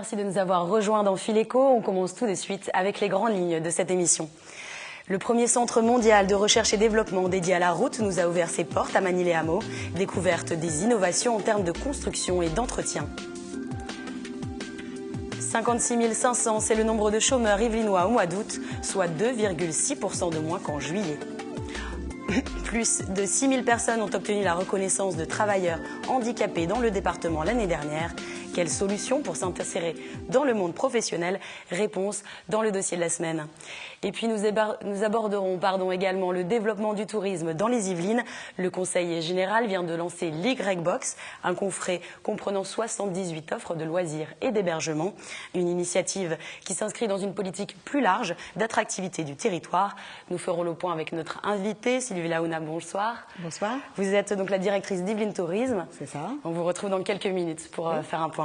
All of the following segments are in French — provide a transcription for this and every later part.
merci de nous avoir rejoints dans Fil Éco. On commence tout de suite avec les grandes lignes de cette émission. Le premier centre mondial de recherche et développement dédié à la route nous a ouvert ses portes à Manille-les-Hameaux. Découverte des innovations en termes de construction et d'entretien. 56 500, c'est le nombre de chômeurs yvelinois au mois d'août, soit 2,6% de moins qu'en juillet. Plus de 6 000 personnes ont obtenu la reconnaissance de travailleurs handicapés dans le département l'année dernière. Quelle solution pour s'insérer dans le monde professionnel? Réponse dans le dossier de la semaine. Et puis nous aborderons également le développement du tourisme dans les Yvelines. Le Conseil général vient de lancer l'Y-Box, un coffret comprenant 78 offres de loisirs et d'hébergement. Une initiative qui s'inscrit dans une politique plus large d'attractivité du territoire. Nous ferons le point avec notre invitée, Sylvie Laouna, bonsoir. Bonsoir. Vous êtes donc la directrice d'Yvelines Tourisme. C'est ça. On vous retrouve dans quelques minutes pour faire un point.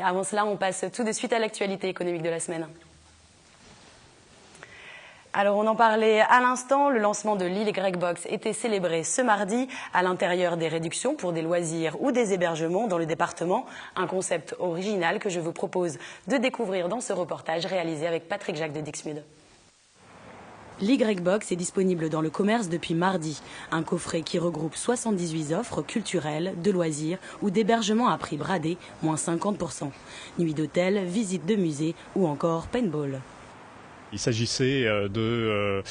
Et avant cela, on passe tout de suite à l'actualité économique de la semaine. Alors, on en parlait à l'instant, le lancement de l'Y-Box était célébré ce mardi à l'intérieur des réductions pour des loisirs ou des hébergements dans le département. Un concept original que je vous propose de découvrir dans ce reportage réalisé avec Patrick Jacques de Dixmude. L'Y-Box est disponible dans le commerce depuis mardi. Un coffret qui regroupe 78 offres culturelles, de loisirs ou d'hébergements à prix bradé, moins 50%. Nuit d'hôtel, visite de musée ou encore paintball. Il s'agissait de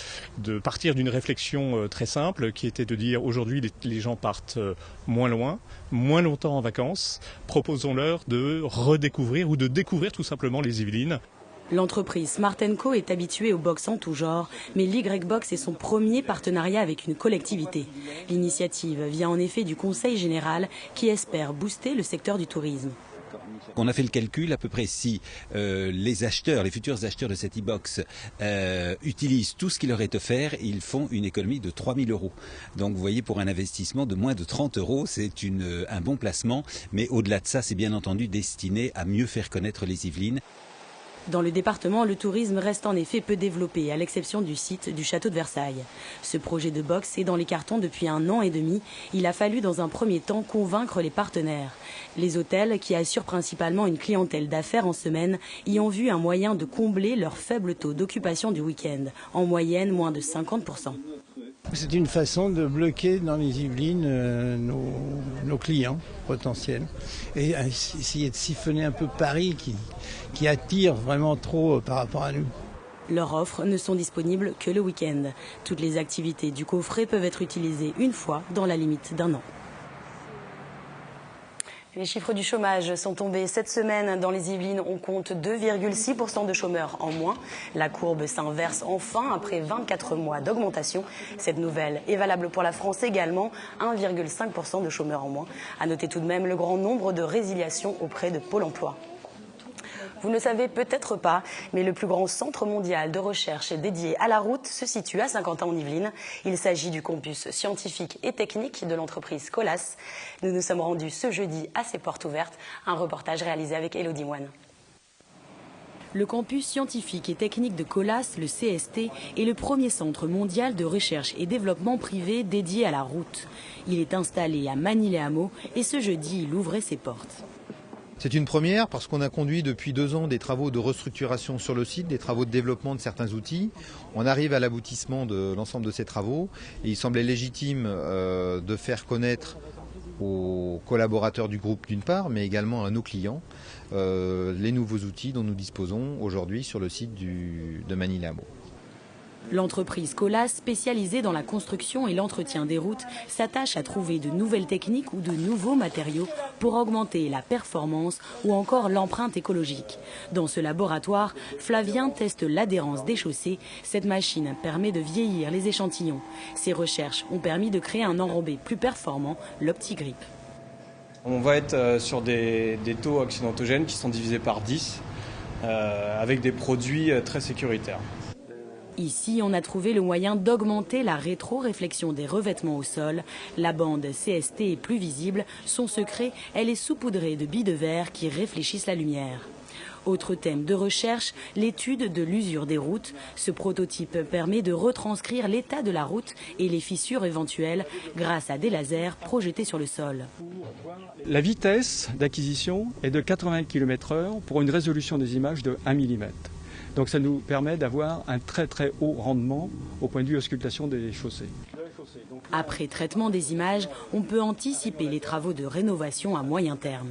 partir d'une réflexion très simple qui était de dire aujourd'hui les gens partent moins loin, moins longtemps en vacances. Proposons-leur de redécouvrir ou de découvrir tout simplement les Yvelines. L'entreprise Smart & Co est habituée aux box en tout genre, mais l'Y-Box est son premier partenariat avec une collectivité. L'initiative vient en effet du Conseil général qui espère booster le secteur du tourisme. On a fait le calcul à peu près si les futurs acheteurs de cette e-box utilisent tout ce qui leur est offert, ils font une économie de 3 000 €. Donc vous voyez, pour un investissement de moins de 30 €, c'est un bon placement. Mais au-delà de ça, c'est bien entendu destiné à mieux faire connaître les Yvelines. Dans le département, le tourisme reste en effet peu développé, à l'exception du site du château de Versailles. Ce projet de box est dans les cartons depuis 1 an et demi. Il a fallu dans un premier temps convaincre les partenaires. Les hôtels, qui assurent principalement une clientèle d'affaires en semaine, y ont vu un moyen de combler leur faible taux d'occupation du week-end, en moyenne moins de 50%. C'est une façon de bloquer dans les Yvelines nos clients potentiels et essayer de siphonner un peu Paris qui attire vraiment trop par rapport à nous. Leurs offres ne sont disponibles que le week-end. Toutes les activités du coffret peuvent être utilisées une fois dans la limite d'1 an. Les chiffres du chômage sont tombés cette semaine. Dans les Yvelines, on compte 2,6% de chômeurs en moins. La courbe s'inverse enfin après 24 mois d'augmentation. Cette nouvelle est valable pour la France également, 1,5% de chômeurs en moins. À noter tout de même le grand nombre de résiliations auprès de Pôle emploi. Vous ne le savez peut-être pas, mais le plus grand centre mondial de recherche dédié à la route se situe à Saint-Quentin-en-Yvelines. Il s'agit du campus scientifique et technique de l'entreprise Colas. Nous nous sommes rendus ce jeudi à ses portes ouvertes. Un reportage réalisé avec Élodie Moine. Le campus scientifique et technique de Colas, le CST, est le premier centre mondial de recherche et développement privé dédié à la route. Il est installé à Manille-les-Hameaux et ce jeudi, il ouvrait ses portes. C'est une première parce qu'on a conduit depuis 2 ans des travaux de restructuration sur le site, des travaux de développement de certains outils. On arrive à l'aboutissement de l'ensemble de ces travaux et il semblait légitime de faire connaître aux collaborateurs du groupe d'une part, mais également à nos clients, les nouveaux outils dont nous disposons aujourd'hui sur le site de Manille-les-Hameaux. L'entreprise Colas, spécialisée dans la construction et l'entretien des routes, s'attache à trouver de nouvelles techniques ou de nouveaux matériaux pour augmenter la performance ou encore l'empreinte écologique. Dans ce laboratoire, Flavien teste l'adhérence des chaussées. Cette machine permet de vieillir les échantillons. Ces recherches ont permis de créer un enrobé plus performant, l'OptiGrip. On va être sur des taux accidentogènes qui sont divisés par 10 avec des produits très sécuritaires. Ici, on a trouvé le moyen d'augmenter la rétro-réflexion des revêtements au sol. La bande CST est plus visible. Son secret, elle est saupoudrée de billes de verre qui réfléchissent la lumière. Autre thème de recherche, l'étude de l'usure des routes. Ce prototype permet de retranscrire l'état de la route et les fissures éventuelles grâce à des lasers projetés sur le sol. La vitesse d'acquisition est de 80 km/h pour une résolution des images de 1 mm. Donc ça nous permet d'avoir un très très haut rendement au point de vue auscultation des chaussées. Après traitement des images, on peut anticiper les travaux de rénovation à moyen terme.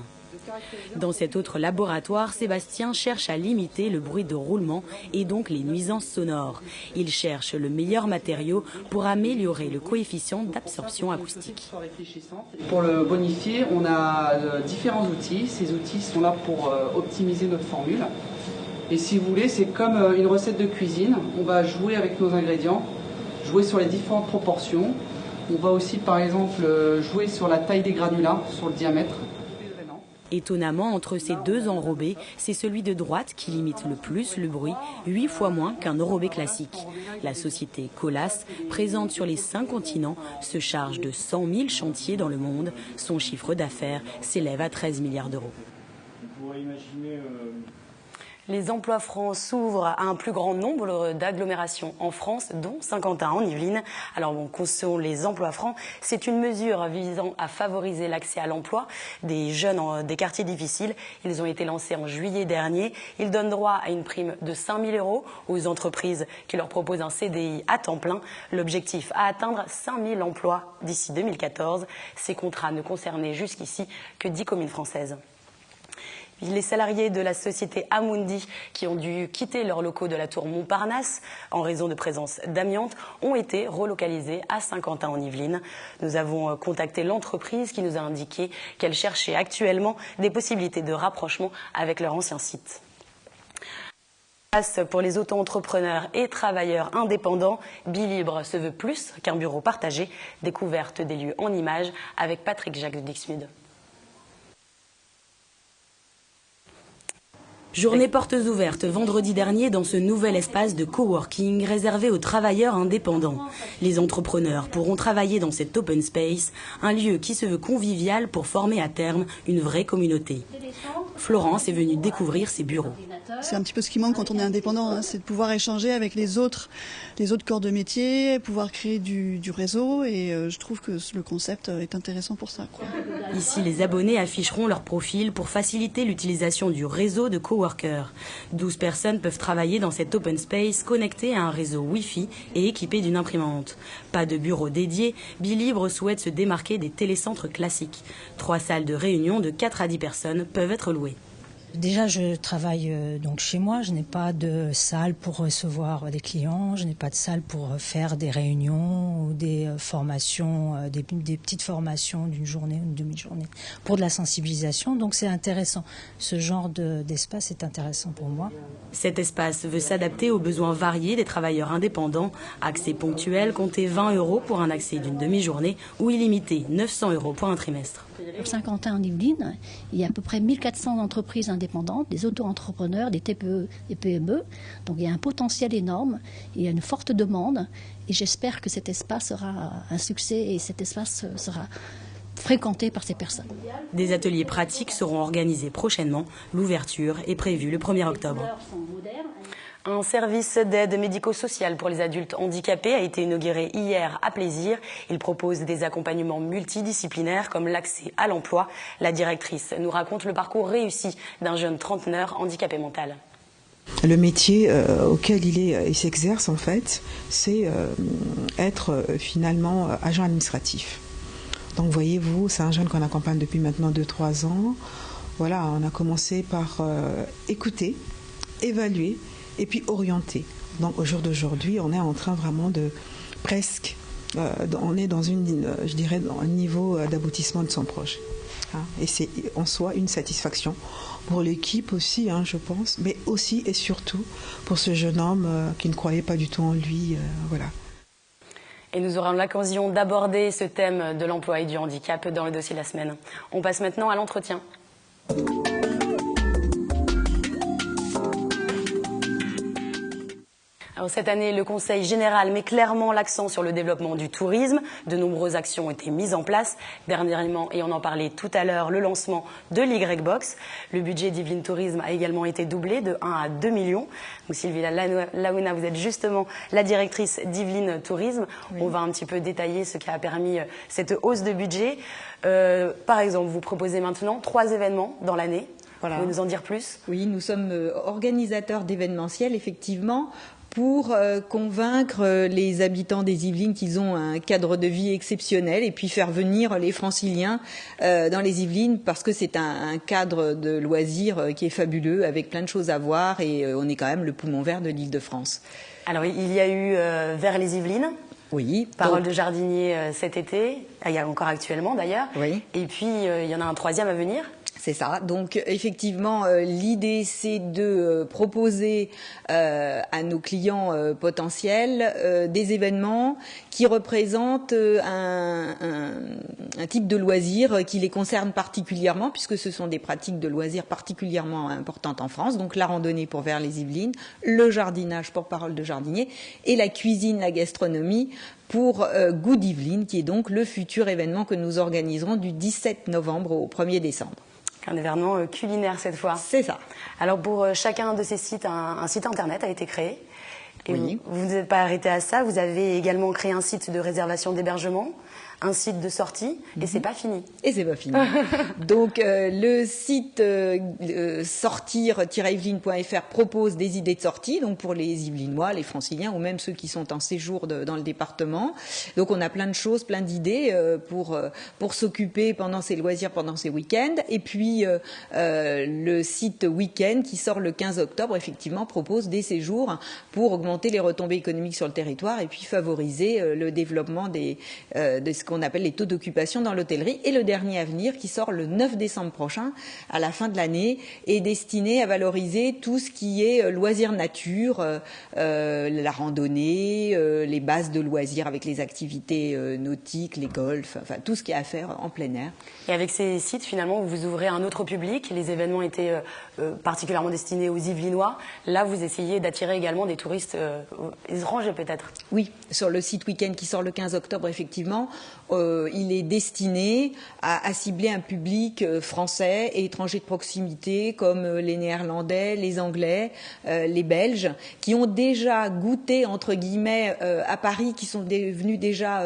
Dans cet autre laboratoire, Sébastien cherche à limiter le bruit de roulement et donc les nuisances sonores. Il cherche le meilleur matériau pour améliorer le coefficient d'absorption acoustique. Pour le bonifier, on a différents outils. Ces outils sont là pour optimiser notre formule. Et si vous voulez, c'est comme une recette de cuisine. On va jouer avec nos ingrédients, jouer sur les différentes proportions. On va aussi, par exemple, jouer sur la taille des granulats, sur le diamètre. Étonnamment, entre ces deux enrobés, c'est celui de droite qui limite le plus le bruit, 8 fois moins qu'un enrobé classique. La société Colas, présente sur les 5 continents, se charge de 100 000 chantiers dans le monde. Son chiffre d'affaires s'élève à 13 milliards d'euros. Les emplois francs s'ouvrent à un plus grand nombre d'agglomérations en France, dont Saint-Quentin en Yvelines. Alors bon, qu'en sont les emplois francs? C'est une mesure visant à favoriser l'accès à l'emploi des jeunes des quartiers difficiles. Ils ont été lancés en juillet dernier. Ils donnent droit à une prime de 5 000 € aux entreprises qui leur proposent un CDI à temps plein. L'objectif, à atteindre 5 000 emplois d'ici 2014. Ces contrats ne concernaient jusqu'ici que 10 communes françaises. Les salariés de la société Amundi qui ont dû quitter leurs locaux de la tour Montparnasse en raison de présence d'amiante ont été relocalisés à Saint-Quentin en Yvelines. Nous avons contacté l'entreprise qui nous a indiqué qu'elle cherchait actuellement des possibilités de rapprochement avec leur ancien site. Pour les auto-entrepreneurs et travailleurs indépendants, Bilibre se veut plus qu'un bureau partagé. Découverte des lieux en images avec Patrick Jacques de Dixmude. Journée portes ouvertes vendredi dernier dans ce nouvel espace de coworking réservé aux travailleurs indépendants. Les entrepreneurs pourront travailler dans cet open space, un lieu qui se veut convivial pour former à terme une vraie communauté. Florence est venue découvrir ces bureaux. C'est un petit peu ce qui manque quand on est indépendant, hein, c'est de pouvoir échanger avec les autres corps de métier, pouvoir créer du réseau et je trouve que le concept est intéressant pour ça, quoi. Ici, les abonnés afficheront leur profil pour faciliter l'utilisation du réseau de coworkers. 12 personnes peuvent travailler dans cet open space connecté à un réseau Wi-Fi et équipé d'une imprimante. Pas de bureau dédié, Bilibre souhaite se démarquer des télécentres classiques. 3 salles de réunion de 4 à 10 personnes peuvent être louées. Déjà, je travaille donc chez moi. Je n'ai pas de salle pour recevoir des clients. Je n'ai pas de salle pour faire des réunions ou des formations, des petites formations d'une journée, une demi-journée pour de la sensibilisation. Donc c'est intéressant. Ce genre d'espace est intéressant pour moi. Cet espace veut s'adapter aux besoins variés des travailleurs indépendants. Accès ponctuel, comptez 20 € pour un accès d'une demi-journée ou illimité, 900 € pour un trimestre. Pour Saint-Quentin en Yvelines, il y a à peu près 1400 entreprises indépendantes, des auto-entrepreneurs, des TPE et PME. Donc il y a un potentiel énorme, il y a une forte demande et j'espère que cet espace sera un succès et cet espace sera fréquenté par ces personnes. Des ateliers pratiques seront organisés prochainement. L'ouverture est prévue le 1er octobre. Un service d'aide médico-sociale pour les adultes handicapés a été inauguré hier à Plaisir. Il propose des accompagnements multidisciplinaires comme l'accès à l'emploi. La directrice nous raconte le parcours réussi d'un jeune trentenaire handicapé mental. Le métier auquel il s'exerce en fait, c'est être finalement agent administratif. Donc voyez-vous, c'est un jeune qu'on accompagne depuis maintenant 2-3 ans. Voilà, on a commencé par écouter, évaluer et puis orienter. Donc au jour d'aujourd'hui, on est en train vraiment de presque, on est dans je dirais, dans un niveau d'aboutissement de son projet. Hein, et c'est en soi une satisfaction pour l'équipe aussi, hein, je pense, mais aussi et surtout pour ce jeune homme qui ne croyait pas du tout en lui. Voilà. Et nous aurons l'occasion d'aborder ce thème de l'emploi et du handicap dans le dossier de la semaine. On passe maintenant à l'entretien. Alors, cette année, le Conseil général met clairement l'accent sur le développement du tourisme. De nombreuses actions ont été mises en place. Dernièrement, et on en parlait tout à l'heure, le lancement de l'Y-Box. Le budget d'Yvelines Tourisme a également été doublé de 1 à 2 millions. Donc, Sylvie Laouina, vous êtes justement la directrice d'Yvelines Tourisme. Oui. On va un petit peu détailler ce qui a permis cette hausse de budget. Par exemple, vous proposez maintenant 3 événements dans l'année. Voilà. Vous pouvez nous en dire plus? Oui, nous sommes organisateurs d'événementiels, effectivement, pour convaincre les habitants des Yvelines qu'ils ont un cadre de vie exceptionnel et puis faire venir les franciliens dans les Yvelines parce que c'est un cadre de loisirs qui est fabuleux avec plein de choses à voir et on est quand même le poumon vert de l'Île-de-France. Alors il y a eu Vers les Yvelines. Oui. Parole de jardinier cet été, il y a encore actuellement d'ailleurs. Oui. Et puis il y en a un 3e à venir. C'est ça. Donc effectivement, l'idée c'est de proposer à nos clients potentiels des événements qui représentent un type de loisir qui les concerne particulièrement, puisque ce sont des pratiques de loisirs particulièrement importantes en France. Donc la randonnée pour Vers les Yvelines, le jardinage pour Parole de jardinier et la cuisine, la gastronomie pour Goût d'Yvelines, qui est donc le futur événement que nous organiserons du 17 novembre au 1er décembre. Un événement culinaire cette fois. C'est ça. Alors pour chacun de ces sites, un site internet a été créé. Et oui. Vous ne vous êtes pas arrêté à ça, vous avez également créé un site de réservation d'hébergement, un site de sortie, et c'est pas fini. Et c'est pas fini. Donc le site sortir-yvelines.fr propose des idées de sortie, donc pour les Yvelinois, les Franciliens ou même ceux qui sont en séjour dans le département. Donc on a plein de choses, plein d'idées pour s'occuper pendant ces loisirs, pendant ces week-ends. Et puis le site Week-end qui sort le 15 octobre, effectivement, propose des séjours pour augmenter les retombées économiques sur le territoire et puis favoriser le développement de ce qu'on appelle les taux d'occupation dans l'hôtellerie. Et le dernier à venir, qui sort le 9 décembre prochain, à la fin de l'année, est destiné à valoriser tout ce qui est loisirs nature, la randonnée, les bases de loisirs avec les activités nautiques, les golfs, enfin tout ce qu'il y a à faire en plein air. Et avec ces sites, finalement, vous ouvrez un autre public. Les événements étaient particulièrement destinés aux Yvelinois. Là, vous essayez d'attirer également des touristes étrangers, peut-être. Oui, sur le site Week-end qui sort le 15 octobre, effectivement, il est destiné à cibler un public français et étranger de proximité, comme les Néerlandais, les Anglais, les Belges, qui ont déjà goûté, entre guillemets, à Paris, qui sont venus déjà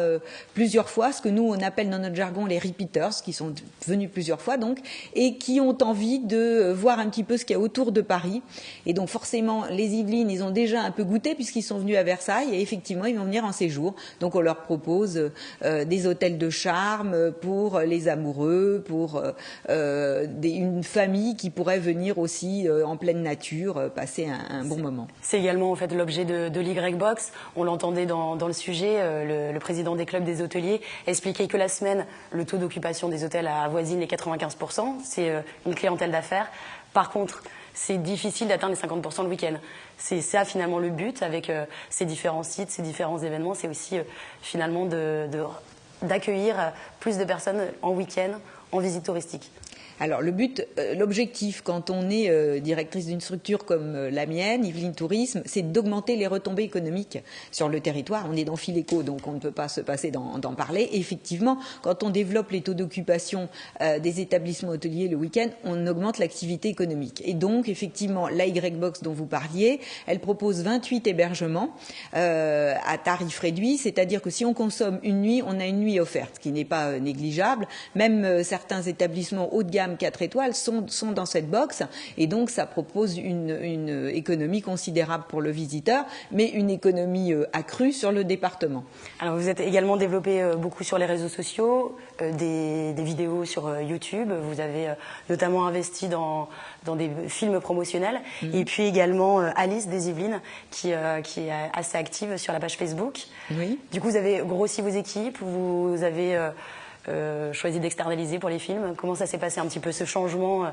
plusieurs fois, ce que nous, on appelle dans notre jargon les repeaters, qui sont venus plusieurs fois, donc, et qui ont envie de voir un petit peu ce qu'il y a autour de Paris. Et donc, forcément, les Yvelines, ils ont déjà un peu goûté, puisqu'ils sont venus à Versailles, et effectivement, ils vont venir en séjour. Donc, on leur propose des hôtels de charme pour les amoureux, pour une famille qui pourrait venir aussi en pleine nature passer un bon moment. C'est également en fait l'objet de l'Y-Box. On l'entendait dans le sujet, le président des clubs des hôteliers expliquait que la semaine, le taux d'occupation des hôtels avoisine les 95%. C'est une clientèle d'affaires. Par contre, c'est difficile d'atteindre les 50% le week-end. C'est ça finalement le but avec ces différents sites, ces différents événements. C'est aussi finalement d'accueillir plus de personnes en week-end, en visite touristique. Alors le but, l'objectif quand on est directrice d'une structure comme la mienne, Yvelines Tourisme, c'est d'augmenter les retombées économiques sur le territoire. On est dans Fileco, donc on ne peut pas se passer d'en parler. Et effectivement, quand on développe les taux d'occupation des établissements hôteliers le week-end, on augmente l'activité économique. Et donc effectivement, la Y-Box dont vous parliez, elle propose 28 hébergements à tarif réduit, c'est-à-dire que si on consomme une nuit, on a une nuit offerte, ce qui n'est pas négligeable. Même certains établissements haut de gamme 4 étoiles sont dans cette box et donc ça propose une économie considérable pour le visiteur, mais une économie accrue sur le département. Alors vous êtes également développé beaucoup sur les réseaux sociaux, des vidéos sur YouTube, vous avez notamment investi dans des films promotionnels et puis également Alice des Yvelines qui est assez active sur la page Facebook. Oui. Du coup vous avez grossi vos équipes, vous avez choisi d'externaliser pour les films. Comment ça s'est passé un petit peu ce changement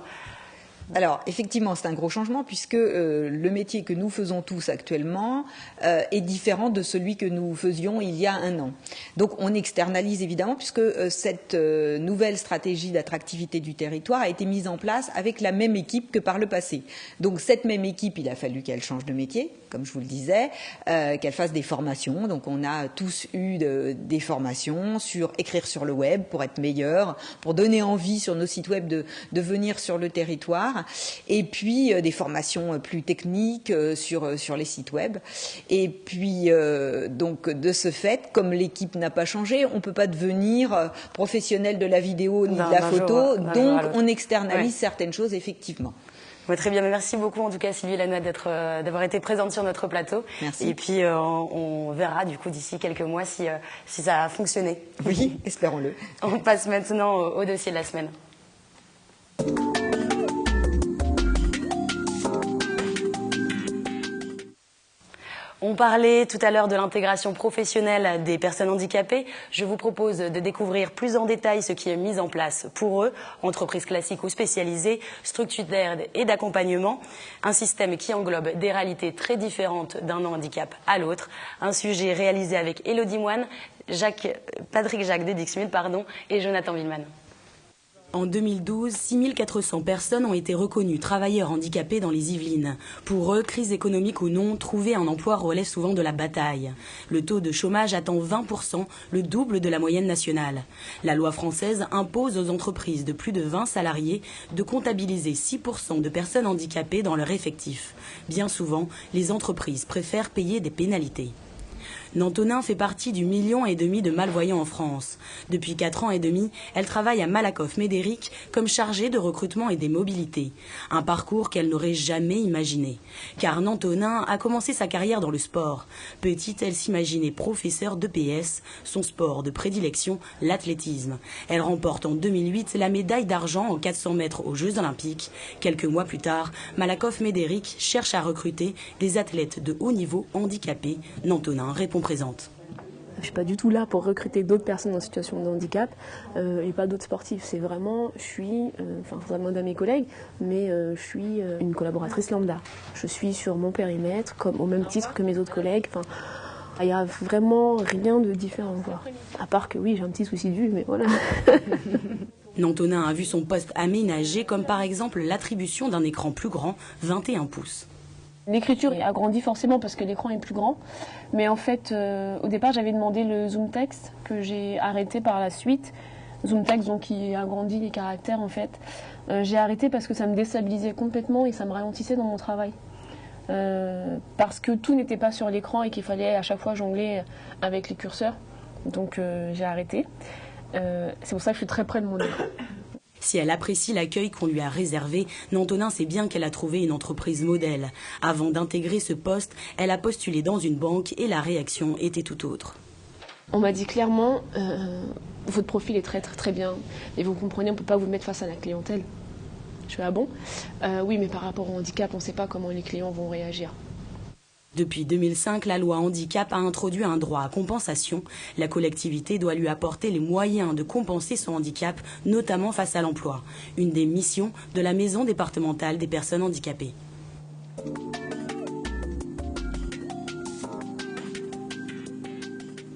Alors, effectivement, c'est un gros changement puisque le métier que nous faisons tous actuellement est différent de celui que nous faisions il y a un an. Donc, on externalise évidemment puisque cette nouvelle stratégie d'attractivité du territoire a été mise en place avec la même équipe que par le passé. Donc, cette même équipe, il a fallu qu'elle change de métier, comme je vous le disais, qu'elle fasse des formations. Donc, on a tous eu des formations sur écrire sur le web pour être meilleur, pour donner envie sur nos sites web de venir sur le territoire. Et puis des formations plus techniques sur les sites web. Et puis donc de ce fait, comme l'équipe n'a pas changé, on ne peut pas devenir professionnel de la vidéo ni de la photo, donc on externalise certaines choses effectivement. Ouais, très bien, merci beaucoup en tout cas Sylvie Lannoy d'avoir été présente sur notre plateau. Merci. Et puis on verra du coup d'ici quelques mois si ça a fonctionné. Oui, espérons-le. On passe maintenant au dossier de la semaine. On parlait tout à l'heure de l'intégration professionnelle des personnes handicapées. Je vous propose de découvrir plus en détail ce qui est mis en place pour eux, entreprises classiques ou spécialisées, structures d'aide et d'accompagnement, un système qui englobe des réalités très différentes d'un handicap à l'autre, un sujet réalisé avec Élodie Moine, Patrick Jacques de Dixmude et Jonathan Villeman. En 2012, 6400 personnes ont été reconnues travailleurs handicapés dans les Yvelines. Pour eux, crise économique ou non, trouver un emploi relève souvent de la bataille. Le taux de chômage atteint 20%, le double de la moyenne nationale. La loi française impose aux entreprises de plus de 20 salariés de comptabiliser 6% de personnes handicapées dans leur effectif. Bien souvent, les entreprises préfèrent payer des pénalités. Nantonin fait partie du 1,5 million de malvoyants en France. Depuis 4 ans et demi, elle travaille à Malakoff-Médéric comme chargée de recrutement et des mobilités. Un parcours qu'elle n'aurait jamais imaginé. Car Nantonin a commencé sa carrière dans le sport. Petite, elle s'imaginait professeure d'EPS, son sport de prédilection, l'athlétisme. Elle remporte en 2008 la médaille d'argent en 400 mètres aux Jeux Olympiques. Quelques mois plus tard, Malakoff-Médéric cherche à recruter des athlètes de haut niveau handicapés. Nantonin répond présente. Je ne suis pas du tout là pour recruter d'autres personnes en situation de handicap et pas d'autres sportifs. C'est vraiment, je suis, faudrait demander à mes collègues, mais je suis une collaboratrice lambda. Je suis sur mon périmètre, comme au même titre que mes autres collègues. Il n'y a vraiment rien de différent, quoi. À part que oui, j'ai un petit souci de vue, mais voilà. Nantonin a vu son poste aménagé, comme par exemple l'attribution d'un écran plus grand, 21 pouces. L'écriture est agrandie forcément parce que l'écran est plus grand. Mais en fait, au départ, j'avais demandé le zoom text que j'ai arrêté par la suite. Zoom text, donc, qui agrandit les caractères, en fait. J'ai arrêté parce que ça me déstabilisait complètement et ça me ralentissait dans mon travail. Parce que tout n'était pas sur l'écran et qu'il fallait à chaque fois jongler avec les curseurs. Donc, j'ai arrêté. C'est pour ça que je suis très près de mon écran. Si elle apprécie l'accueil qu'on lui a réservé, Nantonin sait bien qu'elle a trouvé une entreprise modèle. Avant d'intégrer ce poste, elle a postulé dans une banque et la réaction était tout autre. On m'a dit clairement, votre profil est très très très bien, mais vous comprenez, on ne peut pas vous mettre face à la clientèle. Je fais, ah bon ? Oui, mais par rapport au handicap, on ne sait pas comment les clients vont réagir. Depuis 2005, la loi handicap a introduit un droit à compensation. La collectivité doit lui apporter les moyens de compenser son handicap, notamment face à l'emploi. Une des missions de la maison départementale des personnes handicapées.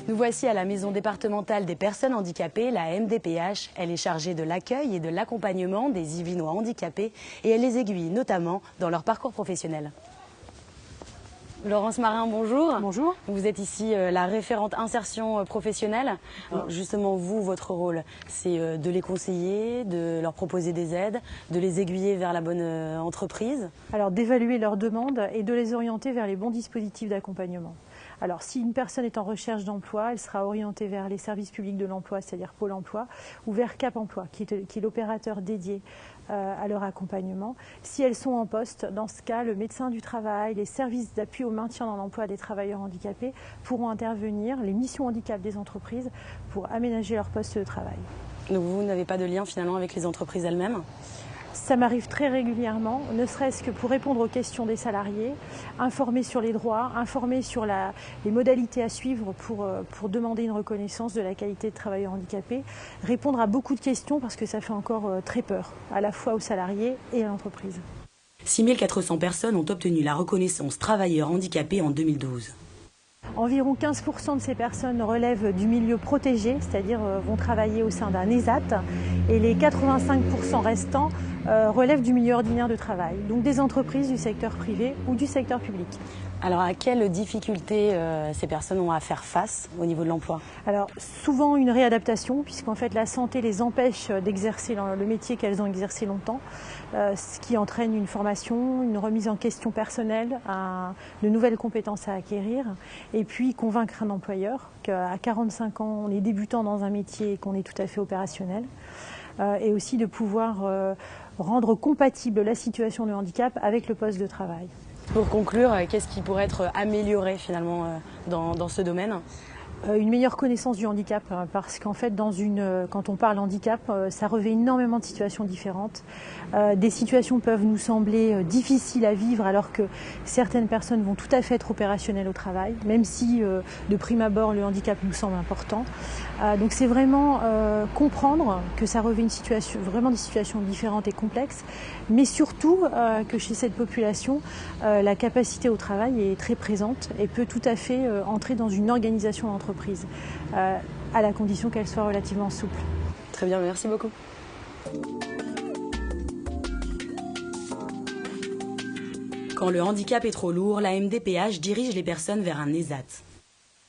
Nous voici à la maison départementale des personnes handicapées, la MDPH. Elle est chargée de l'accueil et de l'accompagnement des Yvelinois handicapés et elle les aiguille notamment dans leur parcours professionnel. Laurence Marin, bonjour. Bonjour. Vous êtes ici la référente insertion professionnelle. Alors, justement, vous, votre rôle, c'est de les conseiller, de leur proposer des aides, de les aiguiller vers la bonne entreprise. Alors, d'évaluer leurs demandes et de les orienter vers les bons dispositifs d'accompagnement. Alors, si une personne est en recherche d'emploi, elle sera orientée vers les services publics de l'emploi, c'est-à-dire Pôle emploi, ou vers Cap emploi, qui est l'opérateur dédié à leur accompagnement. Si elles sont en poste, dans ce cas, le médecin du travail, les services d'appui au maintien dans l'emploi des travailleurs handicapés pourront intervenir, les missions handicap des entreprises, pour aménager leur poste de travail. Donc vous n'avez pas de lien finalement avec les entreprises elles-mêmes ? Ça m'arrive très régulièrement, ne serait-ce que pour répondre aux questions des salariés, informer sur les droits, informer sur les modalités à suivre pour demander une reconnaissance de la qualité de travailleur handicapé, répondre à beaucoup de questions parce que ça fait encore très peur, à la fois aux salariés et à l'entreprise. 6 400 personnes ont obtenu la reconnaissance travailleur handicapé en 2012. Environ 15% de ces personnes relèvent du milieu protégé, c'est-à-dire vont travailler au sein d'un ESAT, et les 85% restants relèvent du milieu ordinaire de travail, donc des entreprises du secteur privé ou du secteur public. Alors à quelles difficultés ces personnes ont à faire face au niveau de l'emploi? Alors souvent une réadaptation, puisqu'en fait la santé les empêche d'exercer le métier qu'elles ont exercé longtemps, ce qui entraîne une formation, une remise en question personnelle, de nouvelles compétences à acquérir, et puis convaincre un employeur qu'à 45 ans on est débutant dans un métier et qu'on est tout à fait opérationnel, et aussi de pouvoir rendre compatible la situation de handicap avec le poste de travail. Pour conclure, qu'est-ce qui pourrait être amélioré finalement dans ce domaine? Une meilleure connaissance du handicap, parce qu'en fait, quand on parle handicap, ça revêt énormément de situations différentes. Des situations peuvent nous sembler difficiles à vivre, alors que certaines personnes vont tout à fait être opérationnelles au travail, même si de prime abord le handicap nous semble important. Donc c'est vraiment comprendre que ça revêt vraiment des situations différentes et complexes, mais surtout que chez cette population, la capacité au travail est très présente et peut tout à fait entrer dans une organisation d'entreprise. À la condition qu'elle soit relativement souple. Très bien, merci beaucoup. Quand le handicap est trop lourd, la MDPH dirige les personnes vers un ESAT.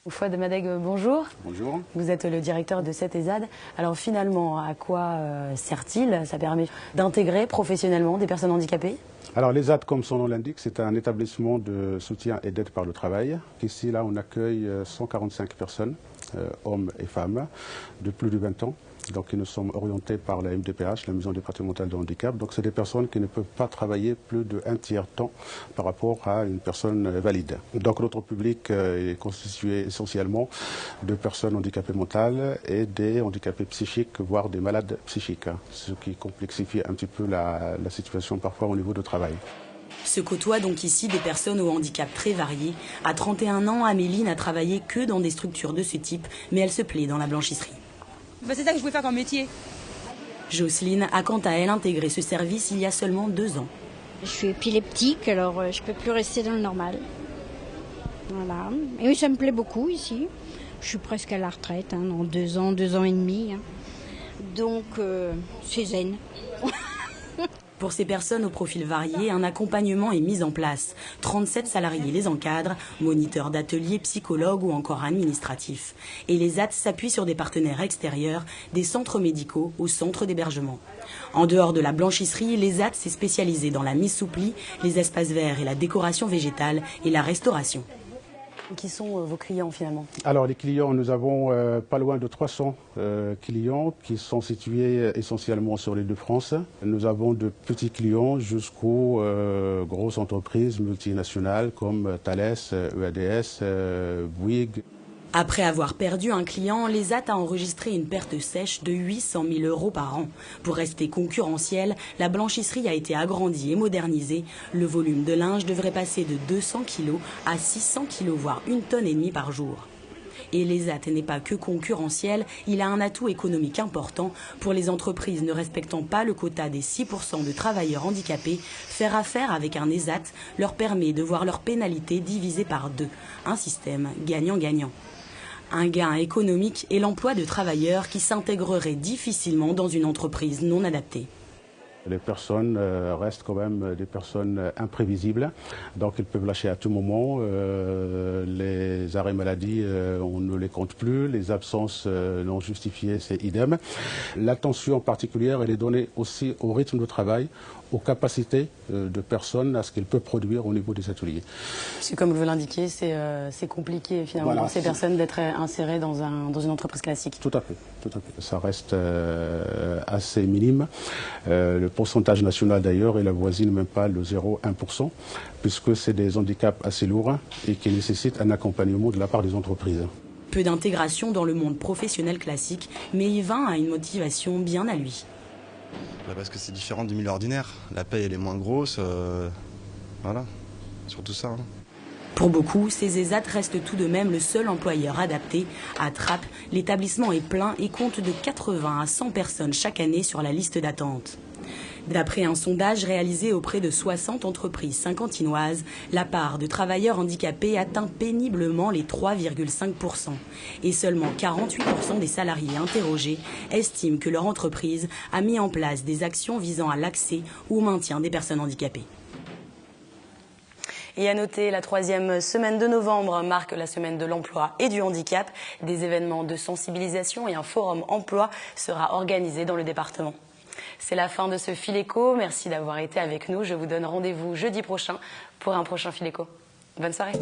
Fouad Madeg, bonjour. Bonjour. Vous êtes le directeur de cet ESAT. Alors finalement, à quoi sert-il? Ça permet d'intégrer professionnellement des personnes handicapées? Alors l'ESAT, comme son nom l'indique, c'est un établissement de soutien et d'aide par le travail. Ici, là, on accueille 145 personnes, hommes et femmes, de plus de 20 ans. Donc nous sommes orientés par la MDPH, la Maison départementale de handicap. Donc c'est des personnes qui ne peuvent pas travailler plus d'un tiers temps par rapport à une personne valide. Donc notre public est constitué essentiellement de personnes handicapées mentales et des handicapés psychiques, voire des malades psychiques, ce qui complexifie un petit peu la situation parfois au niveau du travail. Se côtoient donc ici des personnes au handicap très varié. À 31 ans, Amélie n'a travaillé que dans des structures de ce type, mais elle se plaît dans la blanchisserie. C'est ça que je voulais faire comme métier. Jocelyne a quant à elle intégré ce service il y a seulement 2 ans. Je suis épileptique, alors je ne peux plus rester dans le normal. Voilà. Et oui, ça me plaît beaucoup ici. Je suis presque à la retraite, dans 2 ans, 2 ans et demi. Donc, c'est zen. Pour ces personnes au profil varié, un accompagnement est mis en place. 37 salariés les encadrent, moniteurs d'ateliers, psychologues ou encore administratifs. Et les ESAT s'appuient sur des partenaires extérieurs, des centres médicaux ou centres d'hébergement. En dehors de la blanchisserie, les ESAT s'est spécialisé dans la mise sous pli, les espaces verts et la décoration végétale et la restauration. Qui sont vos clients finalement? Alors les clients, nous avons pas loin de 300 clients qui sont situés essentiellement sur l'île de France. Nous avons de petits clients jusqu'aux grosses entreprises multinationales comme Thales, EADS, Bouygues. Après avoir perdu un client, l'ESAT a enregistré une perte sèche de 800 000 € par an. Pour rester concurrentiel, la blanchisserie a été agrandie et modernisée. Le volume de linge devrait passer de 200 kg à 600 kg, voire 1,5 tonne par jour. Et l'ESAT n'est pas que concurrentiel, il a un atout économique important. Pour les entreprises ne respectant pas le quota des 6% de travailleurs handicapés, faire affaire avec un ESAT leur permet de voir leur pénalité divisée par 2. Un système gagnant-gagnant. Un gain économique et l'emploi de travailleurs qui s'intégreraient difficilement dans une entreprise non adaptée. Les personnes restent quand même des personnes imprévisibles, donc ils peuvent lâcher à tout moment. Les arrêts maladie, on ne les compte plus. Les absences non justifiées, c'est idem. L'attention particulière, elle est donnée aussi au rythme de travail, aux capacités de personnes, à ce qu'elles peuvent produire au niveau des ateliers. C'est comme vous l'indiquez, c'est compliqué finalement pour ces personnes d'être insérées dans une entreprise classique. Tout à fait, tout à fait. Ça reste assez minime. Le pourcentage national d'ailleurs, il avoisine même pas le 0,1%, puisque c'est des handicaps assez lourds et qui nécessitent un accompagnement de la part des entreprises. Peu d'intégration dans le monde professionnel classique, mais Yvain a une motivation bien à lui. Parce que c'est différent du milieu ordinaire. La paye, elle est moins grosse. Voilà, surtout ça. Pour beaucoup, ces ESAT restent tout de même le seul employeur adapté. À Trappes, l'établissement est plein et compte de 80 à 100 personnes chaque année sur la liste d'attente. D'après un sondage réalisé auprès de 60 entreprises saint-quentinoises, la part de travailleurs handicapés atteint péniblement les 3,5%. Et seulement 48% des salariés interrogés estiment que leur entreprise a mis en place des actions visant à l'accès ou au maintien des personnes handicapées. Et à noter, la 3e semaine de novembre marque la semaine de l'emploi et du handicap. Des événements de sensibilisation et un forum emploi sera organisé dans le département. C'est la fin de ce Fil Éco. Merci d'avoir été avec nous. Je vous donne rendez-vous jeudi prochain pour un prochain Fil Éco. Bonne soirée.